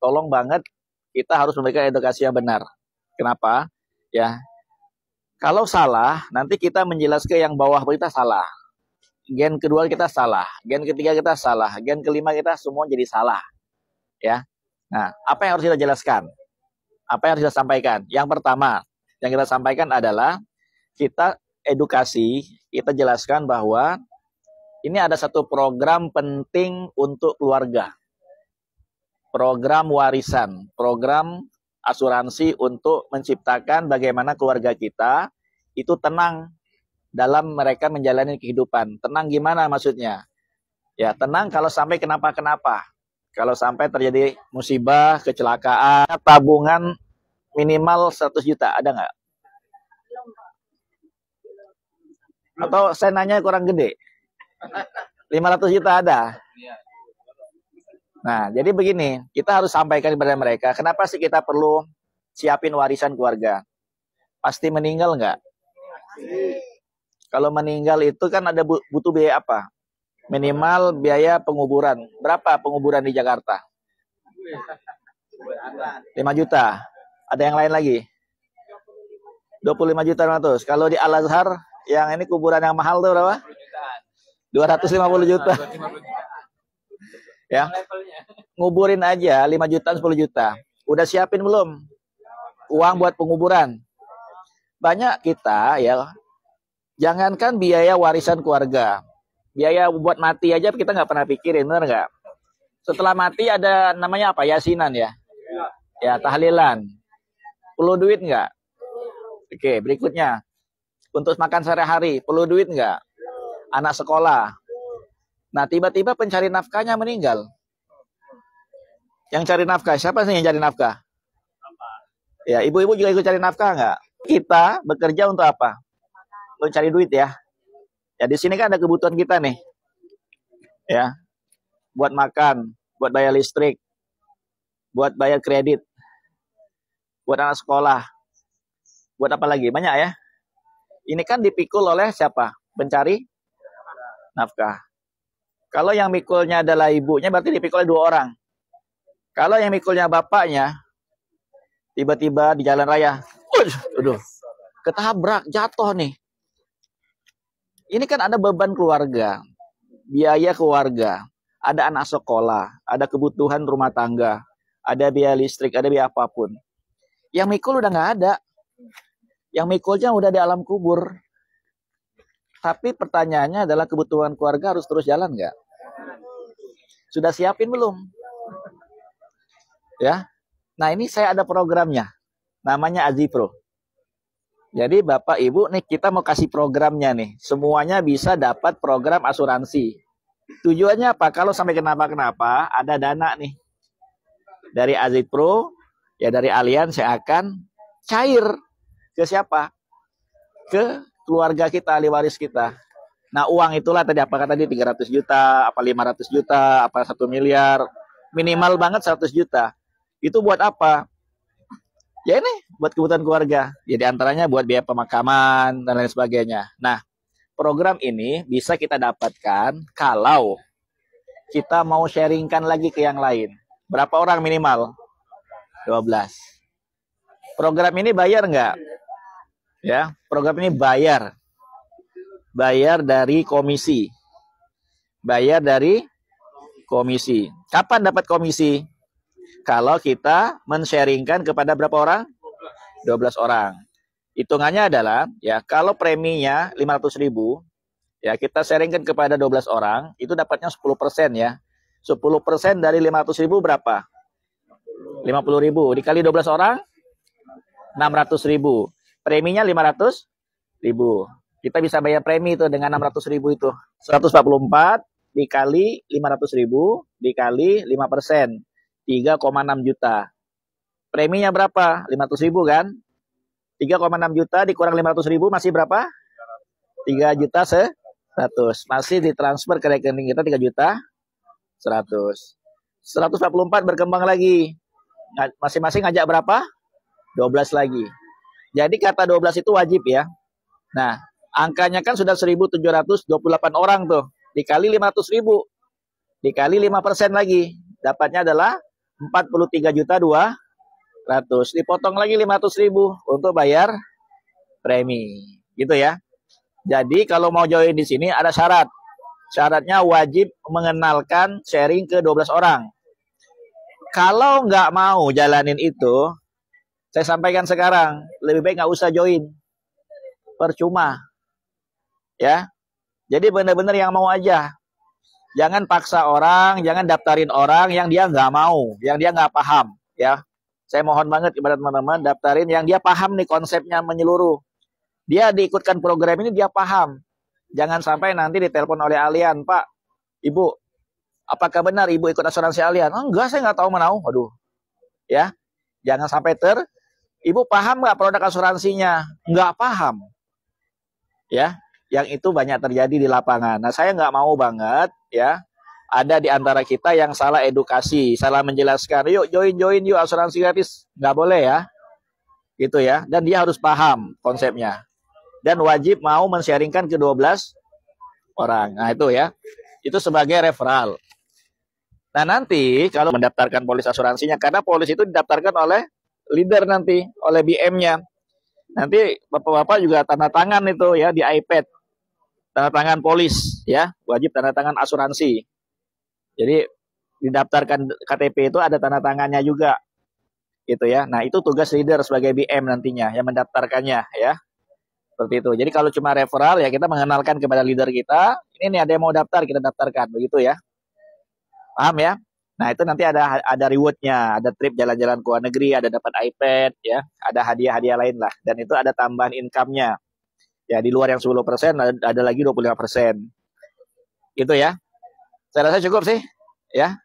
tolong banget kita harus memberikan edukasi yang benar. Kenapa? Ya, kalau salah, nanti kita menjelaskan yang bawah kita salah. Gen kedua kita salah, gen ketiga kita salah, gen kelima kita semua jadi salah. Ya. Nah, apa yang harus kita jelaskan? Apa yang harus kita sampaikan? Yang pertama, yang kita sampaikan adalah kita edukasi, kita jelaskan bahwa ini ada satu program penting untuk keluarga. Program warisan, program asuransi untuk menciptakan bagaimana keluarga kita itu tenang dalam mereka menjalani kehidupan. Tenang gimana maksudnya? Ya, tenang kalau sampai kenapa-kenapa. Kalau sampai terjadi musibah, kecelakaan, tabungan minimal 100 juta, ada nggak? Atau saya nanya kurang gede? 500 juta ada? Nah, jadi begini, kita harus sampaikan kepada mereka, kenapa sih kita perlu siapin warisan keluarga? Pasti meninggal nggak? Kalau meninggal itu kan ada butuh biaya apa? Minimal biaya penguburan. Berapa penguburan di Jakarta? 5 juta. Ada yang lain lagi? 25 juta 100. Kalau di Al-Azhar, yang ini kuburan yang mahal tuh berapa? 250 juta. Ya. Nguburin aja 5 juta, 10 juta. Udah siapin belum uang buat penguburan? Banyak kita ya, jangankan biaya warisan keluarga, biaya buat mati aja kita nggak pernah pikirin, benar nggak? Setelah mati ada namanya apa? Yasinan ya? Ya, tahlilan. Perlu duit nggak? Oke, berikutnya. Untuk makan sehari-hari, perlu duit nggak? Anak sekolah. Nah, tiba-tiba pencari nafkahnya meninggal. Yang cari nafkah, siapa sih yang cari nafkah? Ya, ibu-ibu juga ikut cari nafkah nggak? Kita bekerja untuk apa? Untuk cari duit ya. Ya, di sini kan ada kebutuhan kita nih. Ya. Buat makan, buat bayar listrik, buat bayar kredit, buat anak sekolah. Buat apa lagi? Banyak ya. Ini kan dipikul oleh siapa? Pencari nafkah. Kalau yang mikulnya adalah ibunya, berarti dipikul oleh 2 orang. Kalau yang mikulnya bapaknya, tiba-tiba di jalan raya, aduh, ketabrak, jatuh nih. Ini kan ada beban keluarga, biaya keluarga, ada anak sekolah, ada kebutuhan rumah tangga, ada biaya listrik, ada biaya apapun. Yang mikul udah nggak ada. Yang mikulnya udah di alam kubur. Tapi pertanyaannya adalah kebutuhan keluarga harus terus jalan nggak? Sudah siapin belum? Ya. Nah, ini saya ada programnya. Namanya AziPro. Jadi Bapak Ibu nih kita mau kasih programnya nih. Semuanya bisa dapat program asuransi. Tujuannya apa? Kalau sampai kenapa-kenapa ada dana nih. Dari AziPro, ya dari Allianz yang akan cair ke siapa? Ke keluarga kita, ahli waris kita. Nah, uang itulah tadi apa tadi 300 juta, apa 500 juta, apa 1 miliar, minimal banget 100 juta. Itu buat apa? Ya ini buat kebutuhan keluarga. Jadi antaranya buat biaya pemakaman dan lain sebagainya. Nah, program ini bisa kita dapatkan kalau kita mau sharingkan lagi ke yang lain. Berapa orang minimal? 12. Program ini bayar nggak? Ya, program ini bayar. Bayar dari komisi. Bayar dari komisi. Kapan dapat komisi? Kalau kita men-sharingkan kepada berapa orang? 12 orang. Hitungannya adalah, ya kalau preminya 500.000, ya kita sharingkan kepada 12 orang, itu dapatnya 10% ya. 10% dari 500.000 berapa? 50.000. Dikali 12 orang, 600.000. Preminya 500.000. Kita bisa bayar premi itu dengan 600.000 itu. 144 dikali 500.000 dikali 5%. 3,6 juta. Preminya berapa? 500.000 kan? 3,6 juta dikurang 500.000 masih berapa? 3 juta 100. Masih ditransfer ke rekening kita 3 juta 100. 144 berkembang lagi. Masing-masing ngajak berapa? 12 lagi. Jadi kata 12 itu wajib ya. Nah, angkanya kan sudah 1.728 orang tuh. Dikali 500.000. Dikali 5% lagi. Dapatnya adalah 43.200.000. Dipotong lagi 500.000 untuk bayar premi. Gitu ya. Jadi kalau mau join di sini ada syarat. Syaratnya wajib mengenalkan sharing ke 12 orang. Kalau nggak mau jalanin itu, saya sampaikan sekarang, lebih baik nggak usah join. Percuma. Ya. Jadi benar-benar yang mau aja. Jangan paksa orang, jangan daftarin orang yang dia nggak mau, yang dia nggak paham. Ya. Saya mohon banget kepada teman-teman, daftarin yang dia paham nih konsepnya menyeluruh. Dia diikutkan program ini, dia paham. Jangan sampai nanti ditelepon oleh Allianz, Pak, Ibu, apakah benar Ibu ikut asuransi Allianz? Oh, enggak, saya nggak tahu menau. Aduh, ya, jangan sampai Ibu paham nggak produk asuransinya? Nggak paham, ya. Yang itu banyak terjadi di lapangan. Nah, saya nggak mau banget, ya, ada di antara kita yang salah edukasi, salah menjelaskan. Yuk join yuk asuransi gratis, nggak boleh ya, gitu ya. Dan dia harus paham konsepnya. Dan wajib mau men-sharingkan ke 12 orang. Nah itu ya. Itu sebagai referral. Nah nanti kalau mendaftarkan polis asuransinya, karena polis itu didaftarkan oleh leader nanti, oleh BM-nya. Nanti bapak-bapak juga tanda tangan itu ya di iPad. Tanda tangan polis ya, wajib tanda tangan asuransi. Jadi didaftarkan KTP itu ada tanda tangannya juga. Gitu ya. Nah itu tugas leader sebagai BM nantinya yang mendaftarkannya ya. Seperti itu. Jadi kalau cuma referral ya kita mengenalkan kepada leader kita, ini nih ada yang mau daftar, kita daftarkan, begitu ya. Paham ya? Nah, itu nanti ada rewardnya, ada trip jalan-jalan ke luar negeri, ada dapat iPad ya, ada hadiah-hadiah lain lah, dan itu ada tambahan income-nya. Ya, di luar yang 10% ada lagi 25%. Gitu ya. Saya rasa cukup sih, ya.